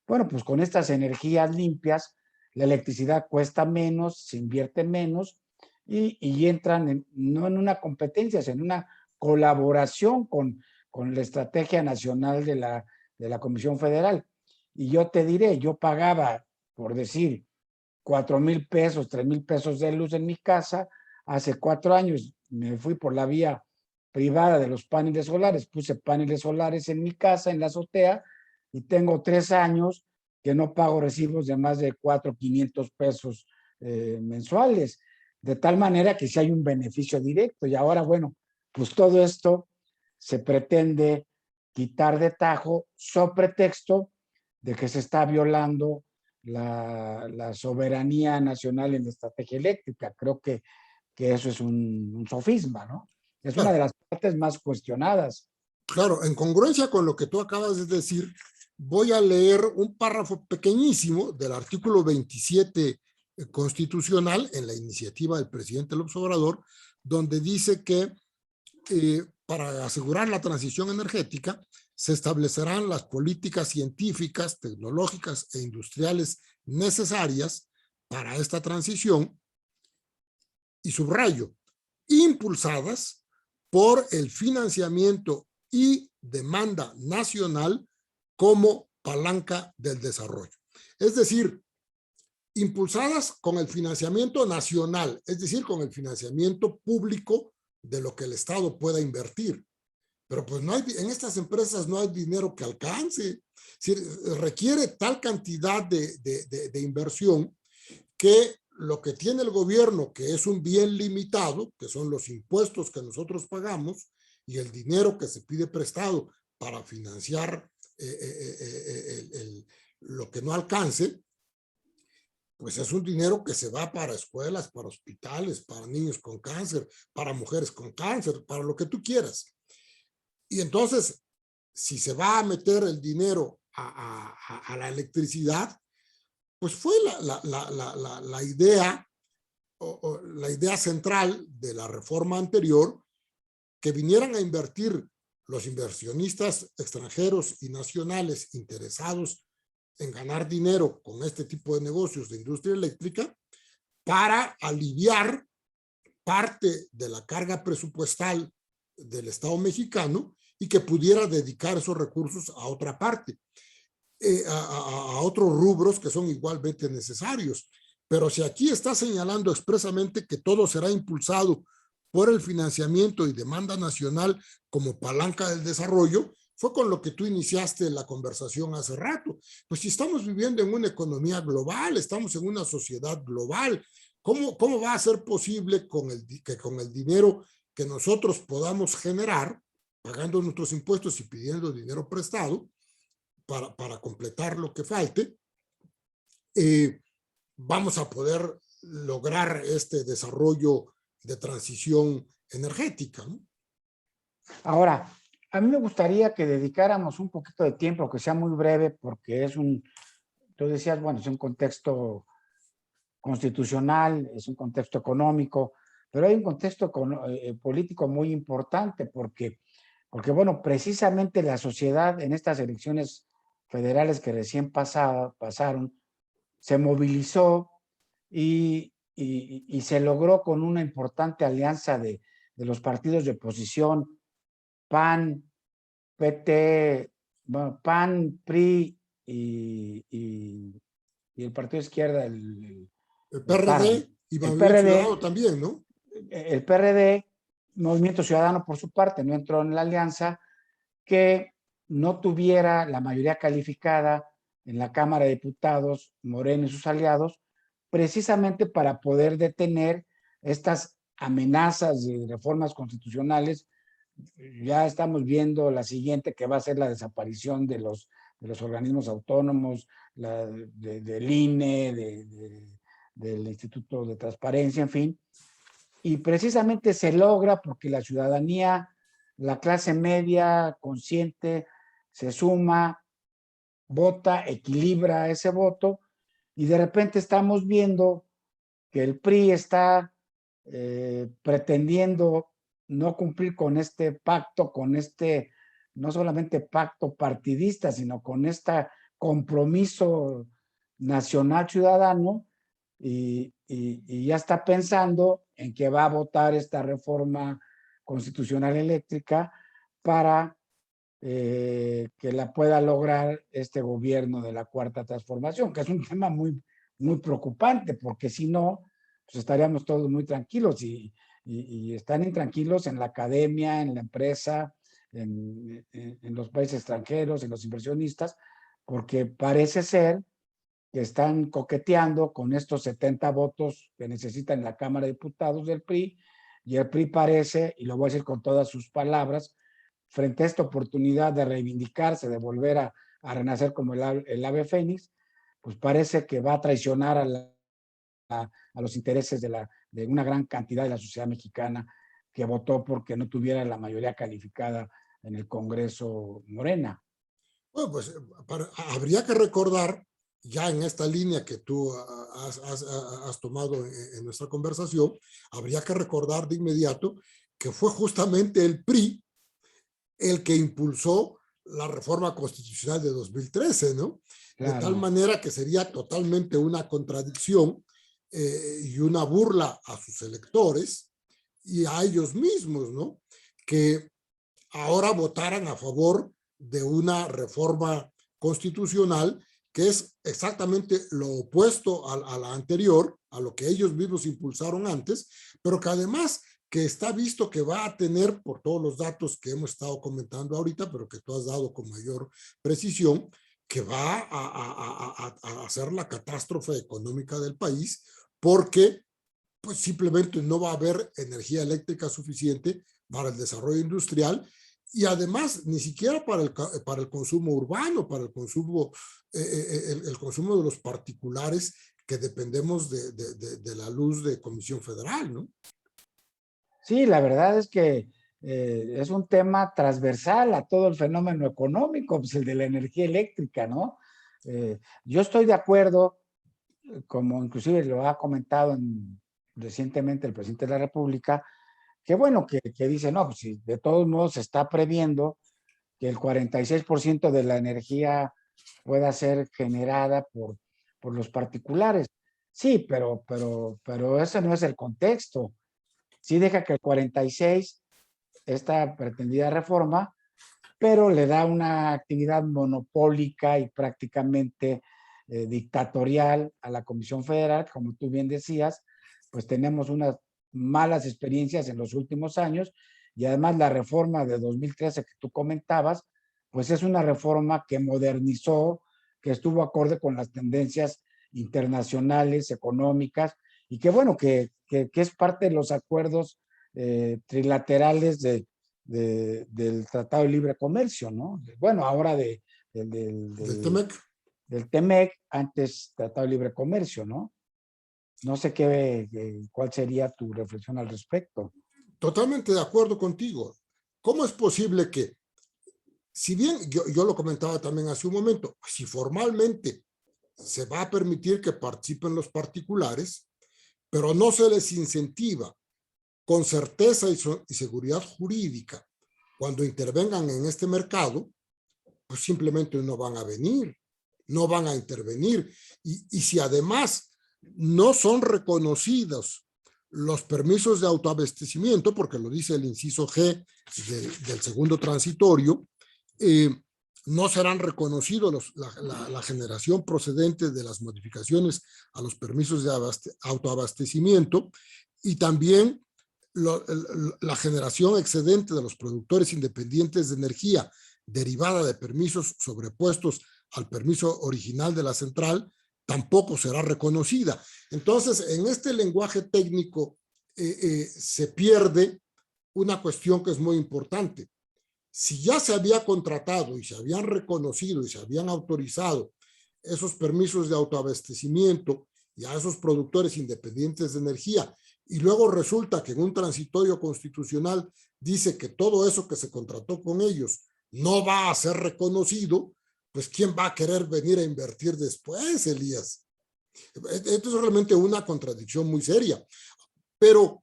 Bueno, pues con estas energías limpias, la electricidad cuesta menos, se invierte menos y entran no en una competencia, sino en una colaboración con la estrategia nacional de la Comisión Federal. Y yo te diré, yo pagaba, por decir, 4,000 pesos, 3,000 pesos de luz en mi casa. Hace 4 años me fui por la vía privada de los paneles solares, puse paneles solares en mi casa, en la azotea, y tengo 3 años que no pago recibos de más de 4,500 pesos mensuales, de tal manera que sí hay un beneficio directo. Y ahora, bueno, pues todo esto se pretende quitar de tajo, sobre pretexto de que se está violando la soberanía nacional en la estrategia eléctrica. Creo que eso es un sofisma, ¿no? Es una de Claro, las partes más cuestionadas. claro, en congruencia con lo que tú acabas de decir, voy a leer un párrafo pequeñísimo del artículo 27 constitucional en la iniciativa del presidente López Obrador, donde dice que para asegurar la transición energética se establecerán las políticas científicas, tecnológicas e industriales necesarias para esta transición, y subrayo, impulsadas por el financiamiento y demanda nacional como palanca del desarrollo. Es decir, impulsadas con el financiamiento nacional, es decir, con el financiamiento público de lo que el Estado pueda invertir. Pero pues no hay, en estas empresas no hay dinero que alcance. Es decir, requiere tal cantidad de inversión que lo que tiene el gobierno, que es un bien limitado, que son los impuestos que nosotros pagamos y el dinero que se pide prestado para financiar lo que no alcance, pues es un dinero que se va para escuelas, para hospitales, para niños con cáncer, para mujeres con cáncer, para lo que tú quieras. Y entonces, si se va a meter el dinero a la electricidad, pues fue la idea, o la idea central de la reforma anterior, que vinieran a invertir los inversionistas extranjeros y nacionales interesados en ganar dinero con este tipo de negocios de industria eléctrica para aliviar parte de la carga presupuestal del Estado mexicano y que pudiera dedicar esos recursos a otra parte, a otros rubros que son igualmente necesarios. Pero si aquí está señalando expresamente que todo será impulsado por el financiamiento y demanda nacional como palanca del desarrollo, fue con lo que tú iniciaste la conversación hace rato. Pues si estamos viviendo en una economía global, estamos en una sociedad global, ¿cómo va a ser posible que con el dinero que nosotros podamos generar, pagando nuestros impuestos y pidiendo dinero prestado para completar lo que falte, vamos a poder lograr este desarrollo de transición energética, ¿no? Ahora, a mí me gustaría que dedicáramos un poquito de tiempo, que sea muy breve, porque tú decías, bueno, es un contexto constitucional, es un contexto económico, pero hay un contexto político muy importante, porque, bueno, precisamente la sociedad en estas elecciones federales que recién pasaron, se movilizó y se logró con una importante alianza de los partidos de oposición, PAN, PT, bueno, PAN, PRI y el partido de izquierda, El el PAR, PRD y el Movimiento Ciudadano PRD, también, ¿no? el PRD, Movimiento Ciudadano por su parte, no entró en la alianza, que no tuviera la mayoría calificada en la Cámara de Diputados, Moreno y sus aliados, precisamente para poder detener estas amenazas de reformas constitucionales. Ya estamos viendo la siguiente, que va a ser la desaparición de los organismos autónomos, del INE, del Instituto de Transparencia, en fin. Y precisamente se logra porque la ciudadanía, la clase media consciente, se suma, vota, equilibra ese voto, y de repente estamos viendo que el PRI está pretendiendo no cumplir con este pacto, no solamente pacto partidista, sino con esta compromiso nacional ciudadano y ya está pensando en que va a votar esta reforma constitucional eléctrica para que la pueda lograr este gobierno de la Cuarta Transformación, que es un tema muy preocupante, porque si no, pues estaríamos todos muy tranquilos y están intranquilos en la academia, en la empresa, en los países extranjeros, en los inversionistas, porque parece ser que están coqueteando con estos 70 votos que necesitan en la Cámara de Diputados del PRI, y el PRI parece, y lo voy a decir con todas sus palabras, frente a esta oportunidad de reivindicarse, de volver a renacer como el ave fénix, pues parece que va a traicionar a los intereses de una gran cantidad de la sociedad mexicana que votó porque no tuviera la mayoría calificada en el Congreso Morena. Bueno, pues habría que recordar, ya en esta línea que tú has tomado en nuestra conversación, habría que recordar de inmediato que fue justamente el PRI el que impulsó la reforma constitucional de 2013, ¿no? Claro. De tal manera que sería totalmente una contradicción y una burla a sus electores y a ellos mismos, ¿no? Que ahora votaran a favor de una reforma constitucional que es exactamente lo opuesto a la anterior, a lo que ellos mismos impulsaron antes, pero que además que está visto que va a tener, por todos los datos que hemos estado comentando ahorita, pero que tú has dado con mayor precisión, que va a hacer la catástrofe económica del país, porque pues simplemente no va a haber energía eléctrica suficiente para el desarrollo industrial y además ni siquiera para el consumo urbano, para el consumo de los particulares que dependemos de la luz de Comisión Federal, ¿no? Sí, la verdad es que es un tema transversal a todo el fenómeno económico, pues el de la energía eléctrica, ¿no? Yo estoy de acuerdo, como inclusive lo ha comentado recientemente el presidente de la República, que bueno, que dice, no, pues si de todos modos se está previendo que el 46% de la energía pueda ser generada por los particulares. Sí, pero ese no es el contexto. Sí deja que el 46, esta pretendida reforma, pero le da una actividad monopólica y prácticamente dictatorial a la Comisión Federal, como tú bien decías, pues tenemos unas malas experiencias en los últimos años y además la reforma de 2013 que tú comentabas, pues es una reforma que modernizó, que estuvo acorde con las tendencias internacionales, económicas, y que bueno, que es parte de los acuerdos trilaterales del Tratado de Libre Comercio, ¿no? Bueno, ahora del TEMEC. Del TEMEC, antes Tratado de Libre Comercio, ¿no? No sé cuál sería tu reflexión al respecto. Totalmente de acuerdo contigo. ¿Cómo es posible que, si bien yo lo comentaba también hace un momento, si formalmente se va a permitir que participen los particulares, pero no se les incentiva con certeza y seguridad jurídica cuando intervengan en este mercado, pues simplemente no van a venir, no van a intervenir. Y si además no son reconocidos los permisos de autoabastecimiento, porque lo dice el inciso G del segundo transitorio, no serán reconocidos la generación procedente de las modificaciones a los permisos de autoabastecimiento y también la generación excedente de los productores independientes de energía derivada de permisos sobrepuestos al permiso original de la central, tampoco será reconocida. Entonces, en este lenguaje técnico se pierde una cuestión que es muy importante. Si ya se había contratado y se habían reconocido y se habían autorizado esos permisos de autoabastecimiento y a esos productores independientes de energía, y luego resulta que en un transitorio constitucional dice que todo eso que se contrató con ellos no va a ser reconocido, pues ¿quién va a querer venir a invertir después, Elías? Esto es realmente una contradicción muy seria. Pero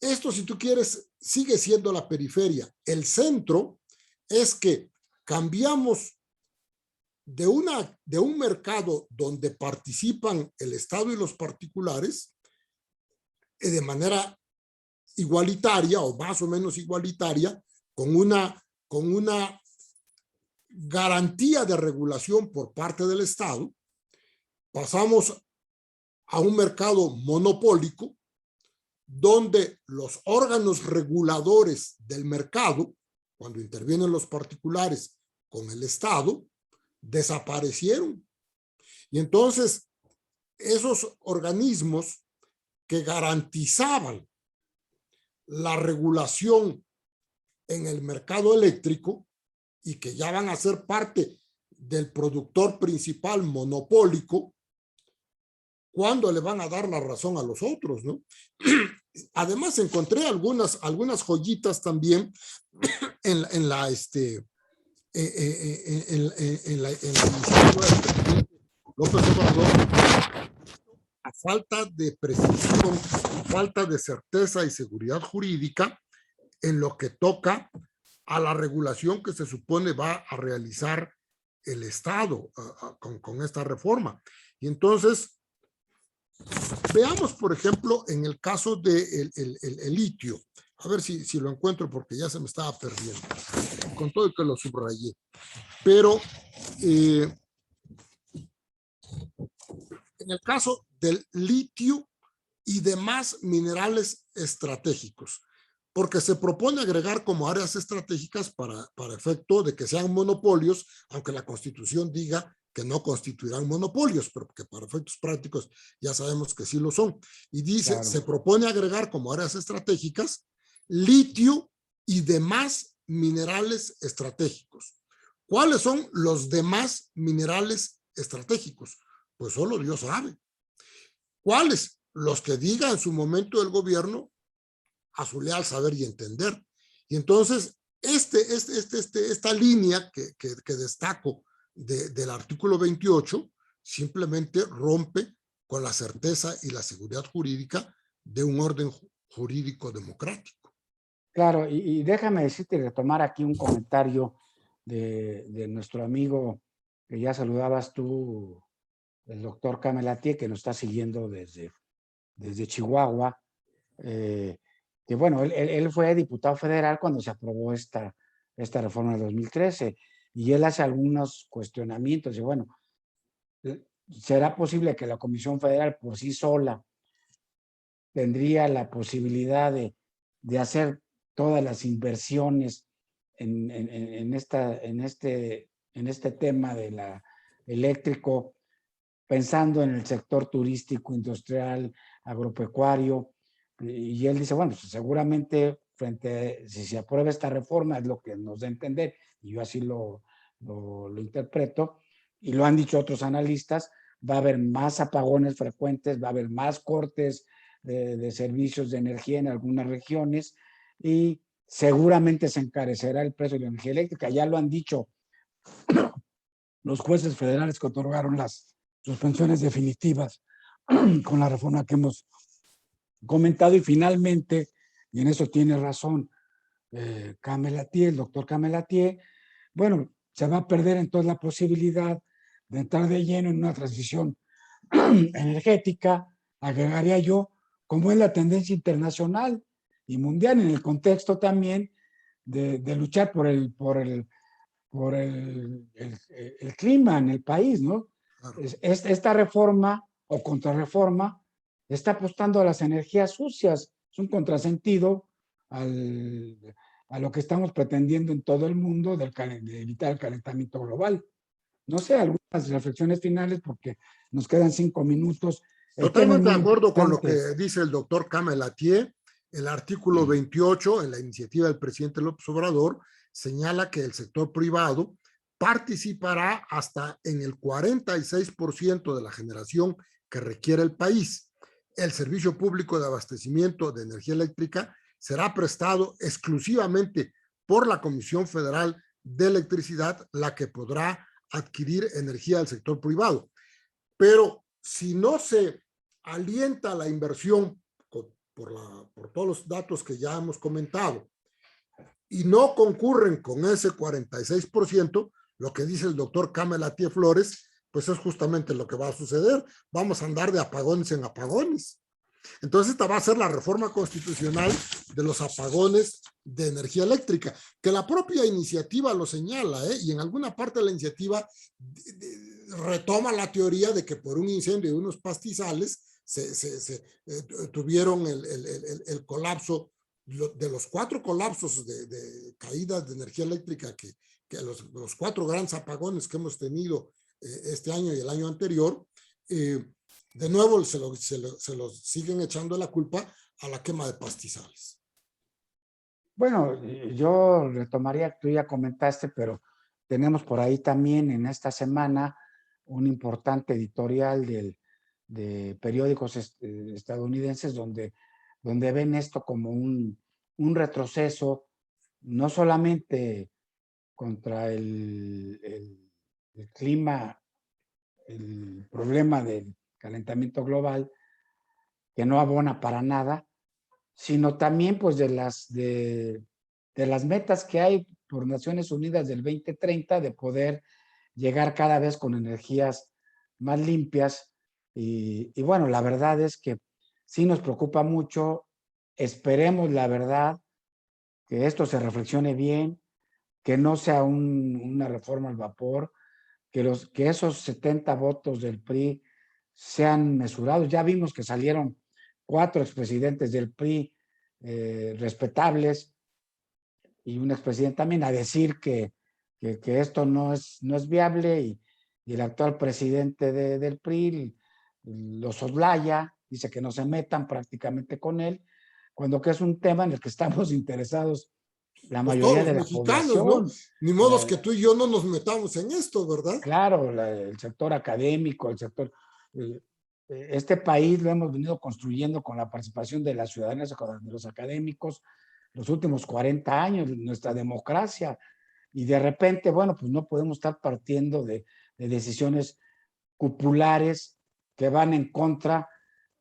esto, si tú quieres, sigue siendo la periferia. El centro es que cambiamos de un mercado donde participan el Estado y los particulares de manera igualitaria o más o menos igualitaria, con una garantía de regulación por parte del Estado, pasamos a un mercado monopólico donde los órganos reguladores del mercado, cuando intervienen los particulares con el Estado, desaparecieron. Y entonces esos organismos que garantizaban la regulación en el mercado eléctrico y que ya van a ser parte del productor principal monopólico, ¿cuándo le van a dar la razón a los otros, no? Además, encontré algunas joyitas también en la iniciativa del presidente López Obrador, a falta de precisión, falta de certeza y seguridad jurídica en lo que toca a la regulación que se supone va a realizar el Estado con esta reforma. Y entonces, veamos, por ejemplo, en el caso del el litio. A ver si lo encuentro porque ya se me estaba perdiendo. Con todo el que lo subrayé. Pero en el caso del litio y demás minerales estratégicos, porque se propone agregar como áreas estratégicas para efecto de que sean monopolios, aunque la Constitución diga que no constituirán monopolios, pero que para efectos prácticos ya sabemos que sí lo son. Y dice, claro, se propone agregar como áreas estratégicas litio y demás minerales estratégicos. ¿Cuáles son los demás minerales estratégicos? Pues solo Dios sabe. ¿Cuáles? Los que diga en su momento el gobierno a su leal saber y entender. Y entonces, esta línea que destaco del artículo 28 simplemente rompe con la certeza y la seguridad jurídica de un orden jurídico democrático. Claro, y déjame decirte, retomar aquí un comentario de nuestro amigo que ya saludabas tú, el doctor Camelatier, que nos está siguiendo desde Chihuahua, que bueno, él fue diputado federal cuando se aprobó esta reforma de 2013, y él hace algunos cuestionamientos, y bueno, ¿será posible que la Comisión Federal por sí sola tendría la posibilidad de hacer todas las inversiones en este tema de la eléctrico, pensando en el sector turístico, industrial, agropecuario? Y él dice, bueno, pues seguramente si se aprueba esta reforma es lo que nos da a entender, y yo así lo interpreto, y lo han dicho otros analistas, va a haber más apagones frecuentes, va a haber más cortes de servicios de energía en algunas regiones, y seguramente se encarecerá el precio de la energía eléctrica. Ya lo han dicho los jueces federales que otorgaron las suspensiones definitivas con la reforma que hemos comentado. Y finalmente, y en eso tiene razón Camelatier, el doctor Camelatier, bueno, se va a perder entonces la posibilidad de entrar de lleno en una transición energética, agregaría yo, como es la tendencia internacional y mundial, en el contexto también de luchar por el clima en el país, ¿no? Claro. Esta reforma o contrarreforma está apostando a las energías sucias. Es un contrasentido a lo que estamos pretendiendo en todo el mundo de evitar el calentamiento global. No sé, algunas reflexiones finales porque nos quedan 5 minutos. Totalmente de acuerdo con lo que dice el doctor Camelatier. El artículo 28 en la iniciativa del presidente López Obrador señala que el sector privado participará hasta en el 46% de la generación que requiere el país. El servicio público de abastecimiento de energía eléctrica será prestado exclusivamente por la Comisión Federal de Electricidad, la que podrá adquirir energía del sector privado. Pero si no se alienta la inversión por todos los datos que ya hemos comentado y no concurren con ese 46%, lo que dice el doctor Camelatier Flores, pues es justamente lo que va a suceder. Vamos a andar de apagones en apagones. Entonces, esta va a ser la reforma constitucional de los apagones de energía eléctrica, que la propia iniciativa lo señala, y en alguna parte de la iniciativa retoma la teoría de que por un incendio de unos pastizales tuvieron el colapso, de los 4 colapsos de caídas de energía eléctrica, que los 4 grandes apagones que hemos tenido este año y el año anterior, de nuevo se lo siguen echando la culpa a la quema de pastizales. Bueno, yo retomaría, tú ya comentaste, pero tenemos por ahí también en esta semana un importante editorial de periódicos estadounidenses donde ven esto como un retroceso, no solamente contra el clima, el problema del calentamiento global, que no abona para nada, sino también pues de las metas que hay por Naciones Unidas del 2030 de poder llegar cada vez con energías más limpias. Y bueno, la verdad es que sí nos preocupa mucho. Esperemos, la verdad, que esto se reflexione bien, que no sea una reforma al vapor, que esos 70 votos del PRI sean mesurados. Ya vimos que salieron 4 expresidentes del PRI respetables y un expresidente también a decir que esto no es viable, y el actual presidente del PRI lo soslaya, dice que no se metan prácticamente con él, cuando que es un tema en el que estamos interesados la Pues todos mayoría los de la mexicanos, ¿no? población. Ni modos que tú y yo no nos metamos en esto, ¿verdad? Claro, el sector académico, el sector... Este país lo hemos venido construyendo con la participación de la ciudadanía, de los académicos, los últimos 40 años, nuestra democracia. Y de repente, bueno, pues no podemos estar partiendo de decisiones cupulares que van en contra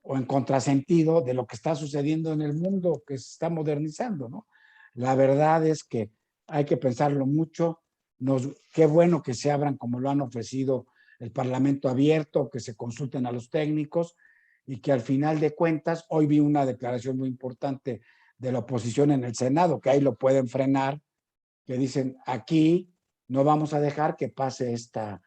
o en contrasentido de lo que está sucediendo en el mundo que se está modernizando, ¿no? La verdad es que hay que pensarlo mucho. Qué bueno que se abran como lo han ofrecido el Parlamento abierto, que se consulten a los técnicos y que al final de cuentas, hoy vi una declaración muy importante de la oposición en el Senado, que ahí lo pueden frenar, que dicen aquí no vamos a dejar que pase esta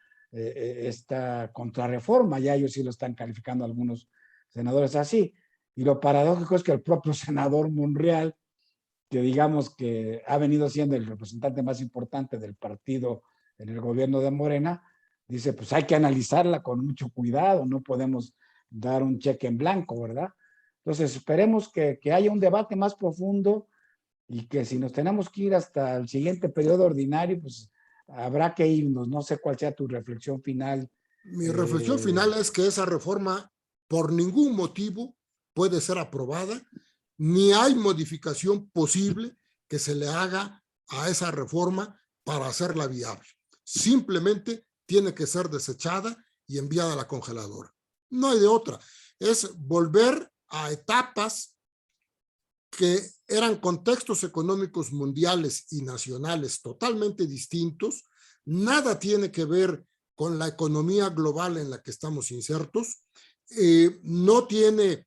contrarreforma. Ya ellos sí lo están calificando algunos senadores así. Y lo paradójico es que el propio senador Monreal, que digamos que ha venido siendo el representante más importante del partido en el gobierno de Morena, dice, pues hay que analizarla con mucho cuidado, no podemos dar un cheque en blanco, ¿verdad? Entonces esperemos que haya un debate más profundo y que si nos tenemos que ir hasta el siguiente periodo ordinario, pues habrá que irnos. No sé cuál sea tu reflexión final. Mi reflexión final es que esa reforma por ningún motivo puede ser aprobada, ni hay modificación posible que se le haga a esa reforma para hacerla viable. Simplemente tiene que ser desechada y enviada a la congeladora. No hay de otra. Es volver a etapas que eran contextos económicos mundiales y nacionales totalmente distintos. Nada tiene que ver con la economía global en la que estamos insertos. No tiene,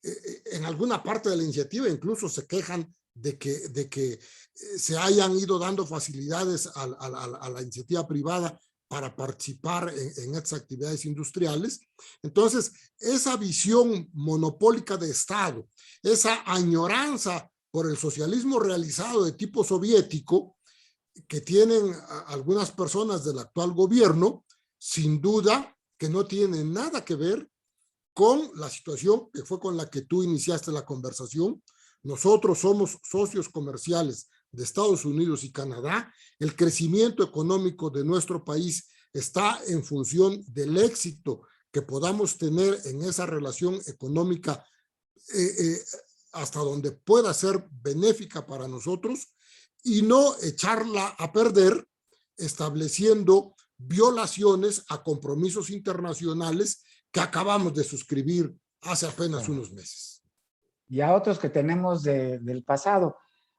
en alguna parte de la iniciativa incluso se quejan de que se hayan ido dando facilidades a la iniciativa privada para participar en estas actividades industriales. Entonces, esa visión monopólica de Estado, esa añoranza por el socialismo realizado de tipo soviético que tienen algunas personas del actual gobierno, sin duda que no tiene nada que ver con la situación que fue con la que tú iniciaste la conversación. Nosotros somos socios comerciales de Estados Unidos y Canadá. El crecimiento económico de nuestro país está en función del éxito que podamos tener en esa relación económica hasta donde pueda ser benéfica para nosotros y no echarla a perder estableciendo violaciones a compromisos internacionales que acabamos de suscribir hace apenas unos meses. Y a otros que tenemos del pasado.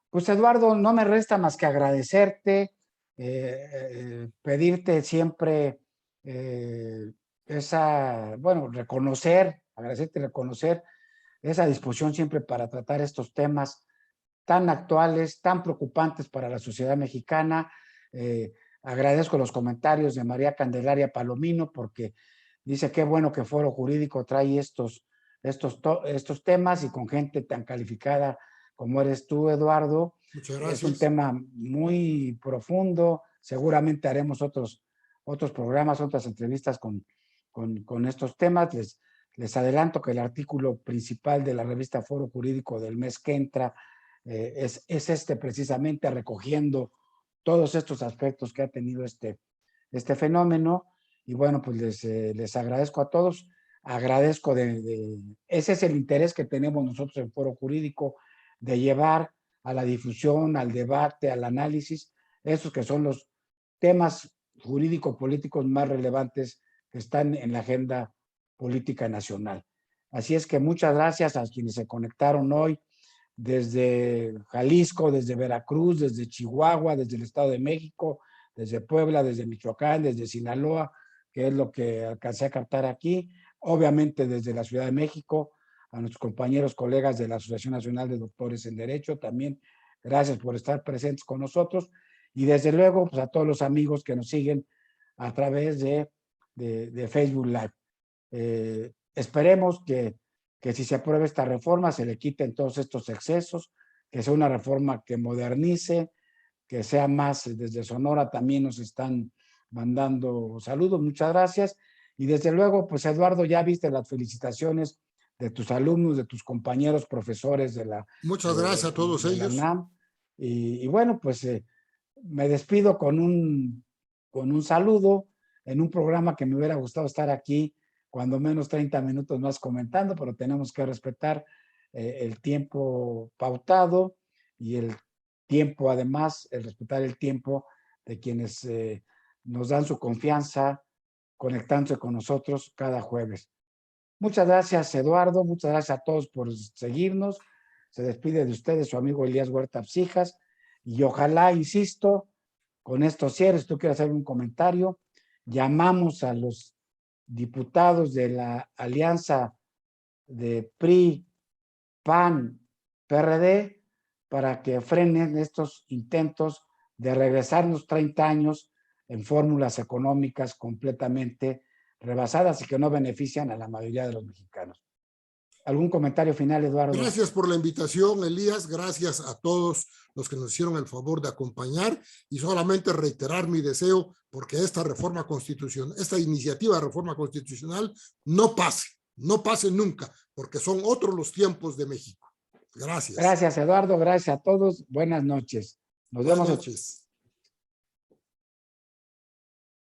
Pues Eduardo, no me resta más que agradecerte pedirte siempre agradecerte y reconocer esa disposición siempre para tratar estos temas tan actuales, tan preocupantes para la sociedad mexicana. Agradezco los comentarios de María Candelaria Palomino porque dice qué bueno que Foro Jurídico trae estos temas y con gente tan calificada como eres tú, Eduardo. Muchas gracias. Es un tema muy profundo. Seguramente haremos otros programas, otras entrevistas con estos temas. Les adelanto que el artículo principal de la revista Foro Jurídico del mes que entra es precisamente recogiendo todos estos aspectos que ha tenido este fenómeno. Y bueno, pues les agradezco a todos. Agradezco ese es el interés que tenemos nosotros en Foro Jurídico, de llevar a la difusión, al debate, al análisis, esos que son los temas jurídico-políticos más relevantes que están en la agenda política nacional. Así es que muchas gracias a quienes se conectaron hoy desde Jalisco, desde Veracruz, desde Chihuahua, desde el Estado de México, desde Puebla, desde Michoacán, desde Sinaloa, que es lo que alcancé a captar aquí, obviamente desde la Ciudad de México, a nuestros compañeros, colegas de la Asociación Nacional de Doctores en Derecho, también gracias por estar presentes con nosotros, y desde luego pues a todos los amigos que nos siguen a través de Facebook Live. Esperemos que si se aprueba esta reforma se le quiten todos estos excesos, que sea una reforma que modernice, que sea más. Desde Sonora también nos están mandando saludos, muchas gracias. Y desde luego, pues Eduardo, ya viste las felicitaciones de tus alumnos, de tus compañeros profesores de la Muchas gracias a todos de la ellos. UNAM. Y bueno, pues me despido con un saludo en un programa que me hubiera gustado estar aquí cuando menos 30 minutos más comentando, pero tenemos que respetar el tiempo pautado y el tiempo, además, el respetar el tiempo de quienes nos dan su confianza conectándose con nosotros cada jueves. Muchas gracias, Eduardo. Muchas gracias a todos por seguirnos. Se despide de ustedes su amigo Elías Huerta Psijas. Y ojalá, insisto, con estos cierres, tú quieres hacer un comentario, llamamos a los diputados de la alianza de PRI, PAN, PRD, para que frenen estos intentos de regresarnos 30 años en fórmulas económicas completamente rebasadas y que no benefician a la mayoría de los mexicanos. ¿Algún comentario final, Eduardo? Gracias por la invitación, Elías. Gracias a todos los que nos hicieron el favor de acompañar y solamente reiterar mi deseo porque esta reforma constitucional, esta iniciativa de reforma constitucional no pase nunca, porque son otros los tiempos de México. Gracias. Gracias, Eduardo. Gracias a todos. Buenas noches. Nos vemos. Buenas noches.